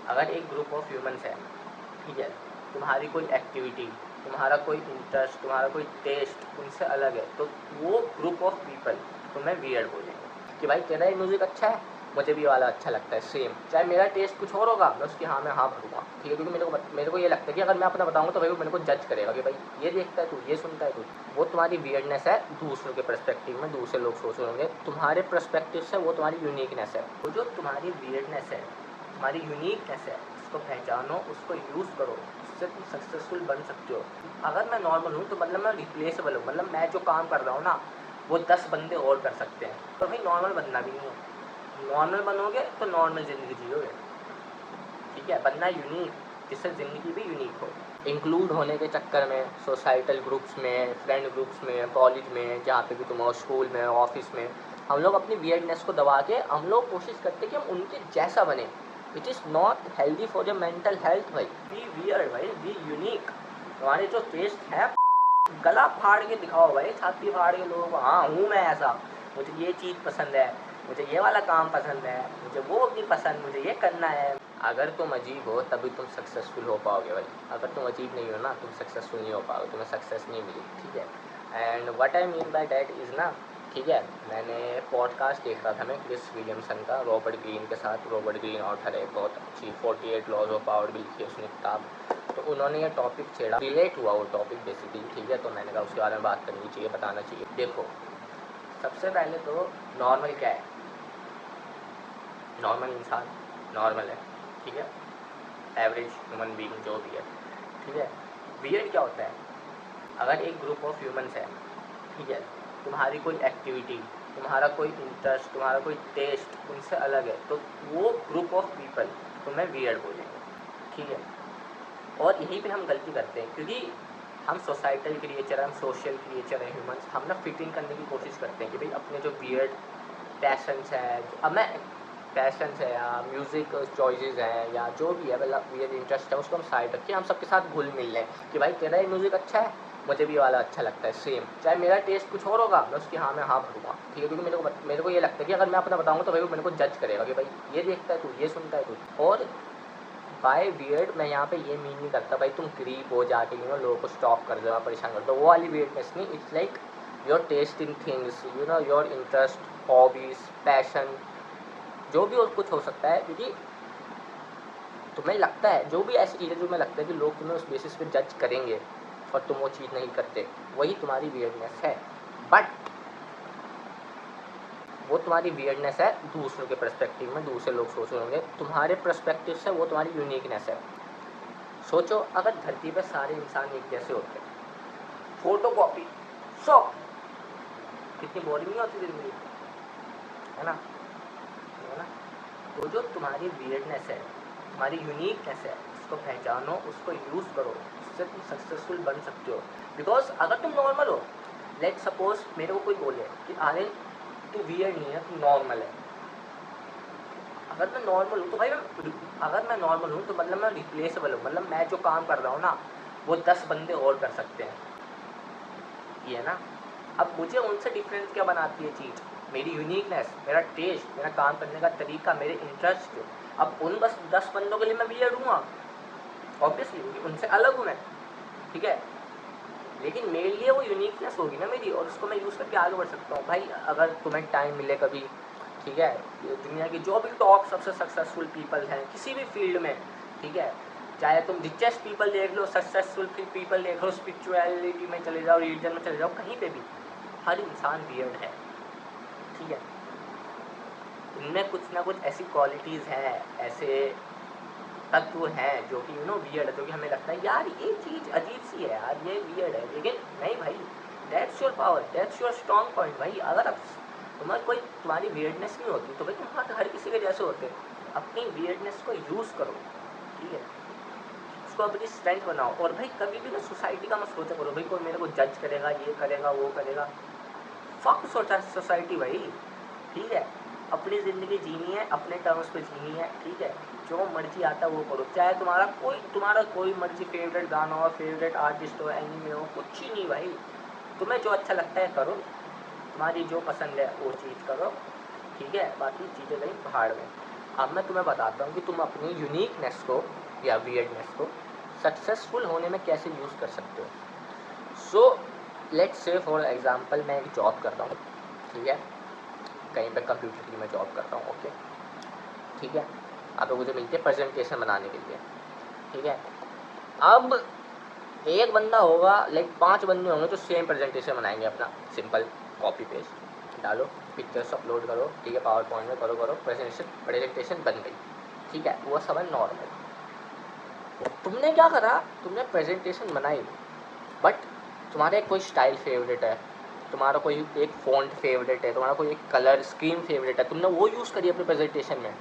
अगर एक group of humans है, ठीक है, तुम्हारी कोई एक्टिविटी, तुम्हारा कोई इंटरेस्ट, तुम्हारा कोई टेस्ट उनसे अलग है, तो वो ग्रुप ऑफ पीपल तुम्हें वियर्ड बोलेंगे कि भाई तेरा ये म्यूज़िक अच्छा है, मुझे भी ये वाला अच्छा लगता है सेम, चाहे मेरा टेस्ट कुछ और होगा, मैं उसकी हाँ में हाँ भरूँगा, ठीक है, क्योंकि मेरे को ये लगता है कि अगर मैं अपना बताऊँगा तो भाई वो मेरे को जज करेगा कि भाई ये देखता है तू, ये सुनता है तू। वो तुम्हारी वियर्डनेस है दूसरों के पर्सपेक्टिव में, दूसरे लोग सोच रहे होंगे, तुम्हारे पर्सपेक्टिव से वो तुम्हारी यूनिकनेस है। वो जो तुम्हारी वियर्डनेस है, तुम्हारी यूनिकनेस है, उसको पहचानो, उसको यूज़ करो, उससे तुम सक्सेसफुल बन सकते हो। अगर मैं नॉर्मल हूँ तो मतलब मैं रिप्लेसेबल हूँ, मतलब मैं जो काम कर रहा हूँ ना वो 10 बंदे और कर सकते हैं, तो भाई नॉर्मल बनना भी नहीं है। नॉर्मल बनोगे तो नॉर्मल ज़िंदगी जियोगे, ठीक है, बनना यूनिक जिससे ज़िंदगी भी यूनिक हो। इंक्लूड होने के चक्कर में सोसाइटल ग्रुप्स में, फ्रेंड ग्रुप्स में, कॉलेज में, जहाँ पे भी तुम हो, स्कूल में, ऑफिस में, हम लोग अपनी वियर्डनेस को दबा के हम लोग कोशिश करते हैं कि हम उनके जैसा बने। It is not healthy for your mental health. भाई बी वियर्ड, भाई बी यूनिक। तुम्हारे जो टेस्ट है गला फाड़ के दिखाओ भाई, छाती फाड़ के लोगों को, हाँ हूँ मैं ऐसा, मुझे ये चीज़ पसंद है, मुझे ये वाला काम पसंद है, मुझे वो नहीं पसंद, मुझे ये करना है। अगर तुम अजीब हो तभी तुम सक्सेसफुल हो पाओगे भाई, अगर तुम अजीब नहीं हो ना तुम सक्सेसफुल नहीं हो पाओगे, तुम्हें सक्सेस नहीं मिली, ठीक है। And what I mean by that is ना, ठीक है, मैंने पॉडकास्ट देख रहा था मैं क्रिस विलियमसन का, रॉबर्ट ग्रीन के साथ। रॉबर्ट ग्रीन ऑथर है, बहुत अच्छी 48 लॉज ऑफ पावर भी लिखी है उसने किताब। तो उन्होंने ये टॉपिक छेड़ा, रिलेट हुआ वो टॉपिक बेसिकली, ठीक है, तो मैंने कहा उसके बारे में बात करनी चाहिए, बताना चाहिए। देखो, सबसे पहले तो नॉर्मल क्या है? नॉर्मल इंसान नॉर्मल है, ठीक है, एवरेज ह्यूमन बीइंग जो भी है, ठीक है। वियर्ड क्या होता है? अगर एक ग्रुप ऑफ ह्यूमंस है, ठीक है, तुम्हारी कोई एक्टिविटी, तुम्हारा कोई इंटरेस्ट, तुम्हारा कोई टेस्ट उनसे अलग है, तो वो ग्रुप ऑफ पीपल तुम्हें वियर्ड बोलेंगे, ठीक है। और यहीं पे हम गलती करते हैं, क्योंकि हम सोसाइटल क्रिएचर, हम सोशल क्रिएचर हैं ह्यूमंस, हम ना फिट इन करने की कोशिश करते हैं कि भाई अपने जो वियर्ड पैशंस है, अब मैं पैशंस है या म्यूज़िक चॉइसेस हैं या जो भी है, मतलब वियर्ड इंटरेस्ट है, उसको हम साइड रखिए, हम सबके साथ घुल मिल लें कि भाई तेरा ये म्यूज़िक अच्छा है, मुझे भी ये वाला अच्छा लगता है सेम, चाहे मेरा टेस्ट कुछ और होगा, मैं उसकी हाँ में हाँ भरूँगा, ठीक है, क्योंकि मेरे को ये लगता है कि अगर मैं अपना बताऊँगा तो भाई वो मेरे को जज करेगा कि भाई ये देखता है तू, ये सुनता है तू। और बाय वियर्ड मैं यहाँ पे ये मीन नहीं करता भाई तुम क्रीप हो जाके लोगों को स्टॉप कर दो, परेशान कर दो, वो वाली वियर्डनेस नहीं। It's like your taste in things, your interest, hobbies, passion, जो भी और कुछ हो सकता है, क्योंकि तुम्हें लगता है जो भी ऐसी चीज़ें जो मैं लगता है कि लोग तुम्हें उस बेसिस पे जज करेंगे और तुम वो चीज़ नहीं करते, वही तुम्हारी वियर्डनेस है। बट वो तुम्हारी वियर्डनेस है दूसरों के पर्सपेक्टिव में, दूसरे लोग सोच रहे होंगे, तुम्हारे पर्सपेक्टिव से वो तुम्हारी यूनिकनेस है। सोचो अगर धरती पे सारे इंसान एक जैसे होते, फोटो कॉपी, सो कितनी बोरिंग नहीं होती जिंदगी, है ना, है ना। तो जो तुम्हारी वियर्डनेस है, तुम्हारी यूनिकनेस है, उसको पहचानो, उसको यूज़ करो, उससे तुम सक्सेसफुल बन सकते हो। बिकॉज अगर तुम नॉर्मल हो, लेट सपोज मेरे को कोई बोले कि आर्यन तू वियर्ड नहीं है, तू नॉर्मल है, अगर मैं नॉर्मल हूँ तो भाई अगर मैं नॉर्मल हूँ तो मतलब मैं रिप्लेसेबल हूँ, मतलब मैं जो काम कर रहा हूँ ना वो 10 बंदे और कर सकते हैं, ये ना। अब मुझे उनसे डिफरेंस क्या बनाती है चीज़? मेरी यूनिकनेस, मेरा टेस्ट, मेरा काम करने का तरीका, मेरे इंटरेस्ट। अब उन बस 10 बंदों के लिए मैं वियर्ड हूँ ऑब्वियसली, क्योंकि उनसे अलग हूँ मैं, ठीक है, लेकिन मेरे लिए वो यूनिकनेस होगी ना मेरी, और उसको मैं यूज़ करके आगे बढ़ सकता हूँ। भाई अगर तुम्हें टाइम मिले कभी, ठीक है, दुनिया की जो भी टॉप सबसे सक्सेसफुल पीपल हैं किसी भी फील्ड में, ठीक है, चाहे तुम रिचेस्ट पीपल देख लो, सक्सेसफुल पीपल देख लो, स्पिरिचुअलिटी में चले जाओ, रिलीजन में चले जाओ, कहीं पे भी हर इंसान वियर्ड है, ठीक है। इनमें कुछ ना कुछ ऐसी क्वालिटीज़ हैं, ऐसे तत्व हैं जो कि वियर्ड है, जो कि हमें लगता है यार ये चीज़ अजीब सी है यार, ये वियर्ड है, लेकिन नहीं भाई, that's your power, that's your strong point. भाई अगर अब तुम्हारी कोई तुम्हारी वियर्डनेस नहीं होती तो भाई तुम हर किसी के जैसे होते। अपनी वियर्डनेस को यूज़ करो, ठीक है, उसको अपनी स्ट्रेंथ बनाओ। और भाई कभी भी ना सोसाइटी का मत सोचा करो भाई कोई मेरे को जज करेगा, ये करेगा, वो करेगा, फक सोचा सोसाइटी भाई, ठीक है। अपनी ज़िंदगी जीनी है, अपने टर्म्स पे जीनी है, ठीक है, जो मर्जी आता है वो करो, चाहे तुम्हारा कोई मर्जी फेवरेट गाना हो, फेवरेट आर्टिस्ट हो, एनीमे हो, कुछ ही नहीं भाई, तुम्हें जो अच्छा लगता है करो, तुम्हारी जो पसंद है वो चीज़ करो, ठीक है, बाकी चीज़ें गई पहाड़ में। अब मैं तुम्हें बताता हूँ कि तुम अपनी यूनिकनेस को या वियर्डनेस को सक्सेसफुल होने में कैसे यूज़ कर सकते हो। So let's say for example मैं एक जॉब कर रहा हूँ, ठीक है, कहीं पे कंप्यूटर की मैं जॉब करता हूँ, ओके, ठीक है। अब मुझे मिलती है प्रेजेंटेशन बनाने के लिए, ठीक है। अब एक बंदा होगा, लाइक 5 बंदे होंगे जो सेम प्रेजेंटेशन बनाएंगे अपना, सिंपल कॉपी पेस्ट डालो, पिक्चर्स अपलोड करो, ठीक है, पावर पॉइंट में करो प्रेजेंटेशन बन गई, ठीक है, वो सब है नॉर्मल। तुमने क्या करा, तुमने प्रेजेंटेशन बनाई, बट तुम्हारा कोई स्टाइल फेवरेट है, तुम्हारा कोई एक फॉन्ट फेवरेट है, तुम्हारा कोई एक कलर स्कीम फेवरेट है, तुमने वो यूज़ करी अपने प्रेजेंटेशन में।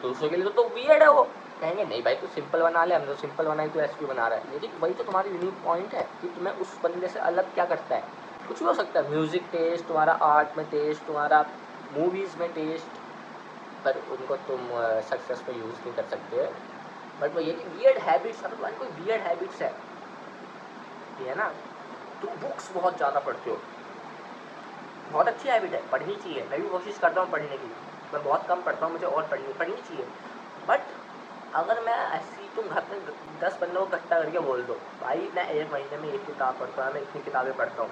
दूसरों के लिए तो वियर्ड है, वो कहेंगे नहीं भाई तू सिंपल बना ले, हम तो सिंपल बनाई, तो ऐसे क्यों बना रहा है। लेकिन वही तो तुम्हारी यूनिक पॉइंट है कि तुम्हें उस बंदे से अलग क्या करता है। कुछ भी हो सकता है, म्यूज़िक टेस्ट, तुम्हारा आर्ट में टेस्ट, तुम्हारा मूवीज़ में टेस्ट, पर उनको तुम सक्सेस में यूज़ नहीं कर सकते। बट वो ये कि वियर्ड हैबिट्स, अगर तुम्हारी कोई वियर्ड हैबिट्स है, ये है ना, तुम बुक्स बहुत ज़्यादा पढ़ते हो, बहुत अच्छी हैबिट है, पढ़नी चाहिए, मैं भी कोशिश करता हूँ पढ़ने की, मैं बहुत कम पढ़ता हूँ, मुझे और पढ़नी चाहिए। बट अगर मैं ऐसी, तुम घर में 10 बंदों को इकट्ठा करके बोल दो भाई मैं 1 महीने में 1 किताब पढ़ता हूँ, मैं इतनी किताबें पढ़ता हूँ,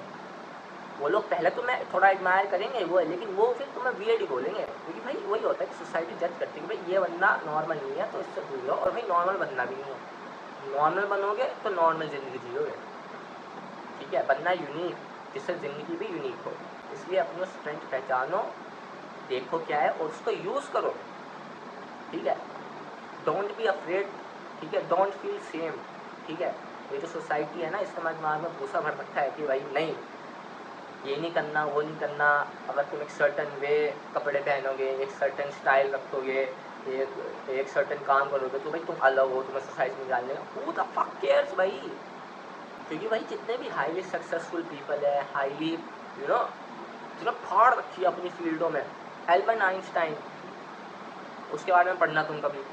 वो लोग पहले तो मैं थोड़ा एडमायर करेंगे वो है, लेकिन वो फिर तुम्हें वियर्ड ही बोलेंगे, क्योंकि भाई वही होता है कि सोसाइटी जज करती है कि भाई ये बंदा नॉर्मल नहीं है तो इससे दूर रहो, और भाई नॉर्मल बनना भी नहीं है, नॉर्मल बनोगे तो नॉर्मल ज़िंदगी जियोगे, ठीक है, बनना यूनिक, जिससे ज़िंदगी भी यूनिक हो। इसलिए अपनी स्ट्रेंथ पहचानो, देखो क्या है और उसको यूज़ करो, ठीक है। डोंट बी अफ्रेड, ठीक है, डोंट फील सेम, ठीक है। ये जो सोसाइटी है ना, इसका दिमाग में भूसा भर रखा है कि भाई नहीं ये नहीं करना, वो नहीं करना, अगर तुम एक सर्टन वे कपड़े पहनोगे, एक सर्टन स्टाइल रखोगे, एक सर्टन काम करोगे तो भाई तुम अलग हो, तुम्हें सोसाइटी में डालने का हू द फक केयर्स भाई। क्योंकि भाई जितने भी हाईली सक्सेसफुल पीपल है, हाईली जिन्होंने फाड़ रखी है अपनी फील्डों में, एल्बर्ट आइंस्टाइन, उसके बारे में पढ़ना तुम कभी,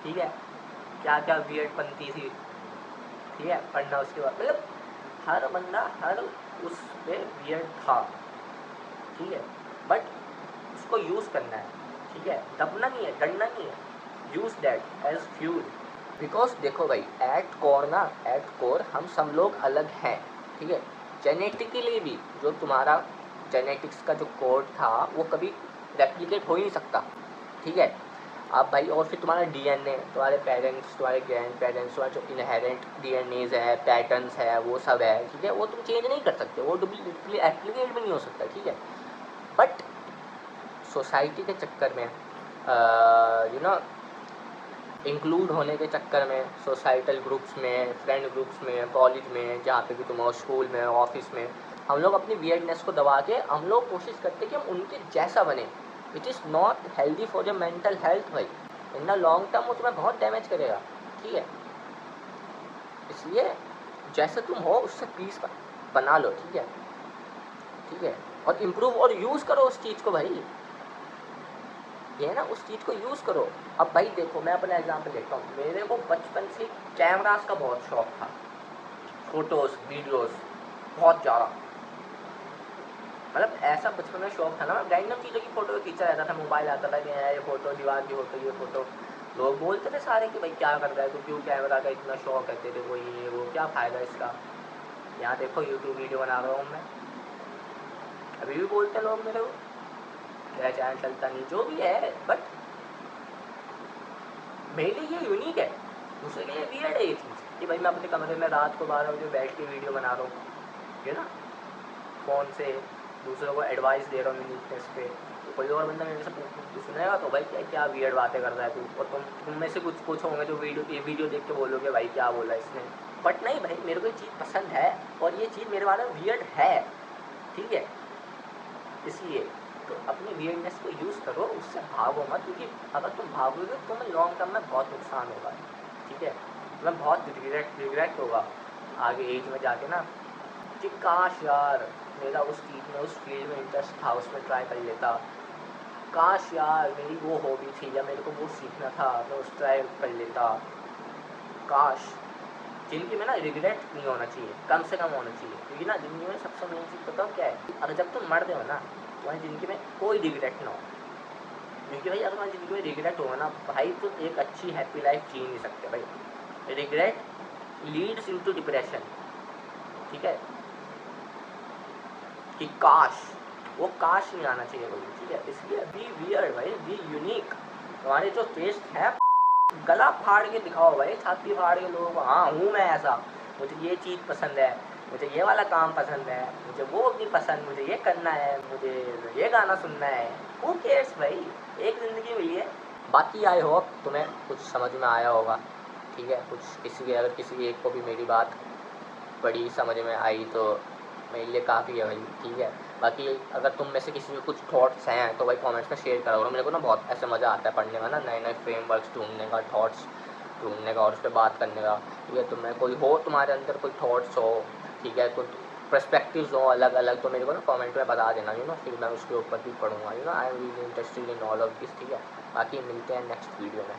ठीक है, क्या क्या वियर्ड बनती थी, ठीक है, पढ़ना उसके बाद, मतलब हर बंदा हर उस पे वियर्ड था, ठीक है, बट उसको यूज़ करना है, ठीक है, दबना नहीं है, डरना नहीं है, use that as fuel. Because देखो भाई एट कोर हम सब लोग अलग हैं, ठीक है, जेनेटिकली भी जो तुम्हारा जेनेटिक्स का जो कोड था वो कभी रेप्लिकेट हो ही नहीं सकता, ठीक है। अब भाई और फिर तुम्हारा डीएनए, तुम्हारे पेरेंट्स, तुम्हारे ग्रैंड पेरेंट्स, तुम्हारा जो इनहेरेंट डीएनएज है, पैटर्न्स है, वो सब है, ठीक है, वो तुम चेंज नहीं कर सकते, वो एप्लीकेट भी नहीं हो सकता, ठीक है। बट सोसाइटी के चक्कर में इंक्लूड होने के चक्कर में, सोसाइटल ग्रुप्स में, फ्रेंड ग्रुप्स में, कॉलेज में, जहाँ पे भी तुम हो, स्कूल में, ऑफिस में, हम लोग अपनी वियर्डनेस को दबा के हम लोग कोशिश करते हैं कि हम उनके जैसा बने। It is not healthy for your mental health भाई, इन द लॉन्ग टर्म वो तुम्हें बहुत डैमेज करेगा, ठीक है। इसलिए जैसे तुम हो उससे पीस बना लो, ठीक है, ठीक है, और इम्प्रूव और यूज़ करो उस चीज़ को भाई, ये है ना, उस चीज़ को यूज़ करो। अब भाई देखो मैं अपना एग्जांपल लेता हूँ, मेरे को बचपन से कैमरास का बहुत शौक था, फ़ोटोज़ वीडियोज़ बहुत ज़्यादा, मतलब ऐसा बचपन में शौक था ना, मैं रैंडम चीज़ों की फ़ोटो खींचा रहता था, मोबाइल आता था कि ये फ़ोटो, दीवार की फ़ोटो, ये फ़ोटो, लोग बोलते थे सारे कि भाई क्या कर रहा है तो, क्यों कैमरा का इतना शौक है तेरे को, ये वो क्या फ़ायदा इसका। यहाँ देखो यूट्यूब वीडियो बना रहा हूँ मैं, अभी भी बोलते हैं लोग मेरे को तेरा चैनल चलता नहीं, जो भी है, बट मेरे लिए ये यूनिक है, दूसरे के लिए वियर्ड है ये चीज़ कि भाई मैं अपने कमरे में रात को 12 बजे बैठ के वीडियो बना रहा हूँ, ठीक है ना, फ़ोन से दूसरों को एडवाइस दे रहा हूँ यूनिकनेस पे। तो कोई और बंदा मेरे से सुनेगा तो भाई क्या क्या वियर्ड बातें कर रहा है तू, और तुम में से कुछ होंगे जो वीडियो देख के बोलोगे भाई क्या बोला इसने। बट नहीं भाई, मेरे को ये चीज़ पसंद है और ये चीज़ मेरे बारे में वियर्ड है, ठीक है। इसलिए तो अपनी वियर्डनेस को यूज़ करो, उससे भागो मत, क्योंकि अगर तुम भागोगे तो तुम्हें लॉन्ग टर्म में बहुत नुकसान होगा, ठीक है, तुम्हें बहुत रिग्रेट होगा आगे एज में जाके ना, कि काश यार मेरा उस चीज़ में, उस फील्ड में इंटरेस्ट था, उसमें ट्राई कर लेता, काश यार मेरी वो हॉबी थी या मेरे को वो सीखना था, मैं उस ट्राई कर लेता, काश। ज़िंदगी में ना रिग्रेट नहीं होना चाहिए, कम से कम होना चाहिए, क्योंकि ना ज़िंदगी में सबसे मेन चीज़ बताओ क्या है, अगर जब तुम मर रहे हो ना, तुम्हारी ज़िंदगी में कोई रिग्रेट ना हो, क्योंकि भाई अगर हमारी ज़िंदगी में रिग्रेट होगा ना भाई, तो एक अच्छी हैप्पी लाइफ जी नहीं सकते भाई। रिग्रेट लीड्स इनटू डिप्रेशन, ठीक है, कि काश, वो काश नहीं आना चाहिए कभी, ठीक है। इसलिए बी वियर्ड भाई, बी यूनिक। तुम्हारे जो टेस्ट है गला फाड़ के दिखाओ भाई, छाती फाड़ के लोगों को, हाँ हूँ मैं ऐसा, मुझे ये चीज़ पसंद है, मुझे ये वाला काम पसंद है, मुझे वो नहीं पसंद, मुझे ये करना है, मुझे ये गाना सुनना है। हू केयर्स भाई, एक ज़िंदगी मिली है। बाकी आई होप तुम्हें कुछ समझ में आया होगा, ठीक है। कुछ किसी अगर किसी एक को भी मेरी बात बड़ी समझ में आई तो मेरे लिए काफ़ी है भाई, ठीक है। बाकी अगर तुम में से किसी के कुछ थॉट्स हैं तो भाई कमेंट्स में शेयर करो। मेरे को ना बहुत ऐसे मज़ा आता है पढ़ने में ना, नए नए फ्रेमवर्क्स ढूंढने का, थॉट्स ढूंढने का और उस पर बात करने का, ठीक है। तुम्हें कोई हो, तुम्हारे अंदर कोई थॉट्स हो, ठीक है, कुछ पर्सपेक्टिव्स हो अलग अलग, तो मेरे को ना कमेंट में बता देना, फिर मैं उसके ऊपर भी पढ़ूँगा, I am really interested in all of this, ठीक है। बाकी मिलते हैं नेक्स्ट वीडियो में।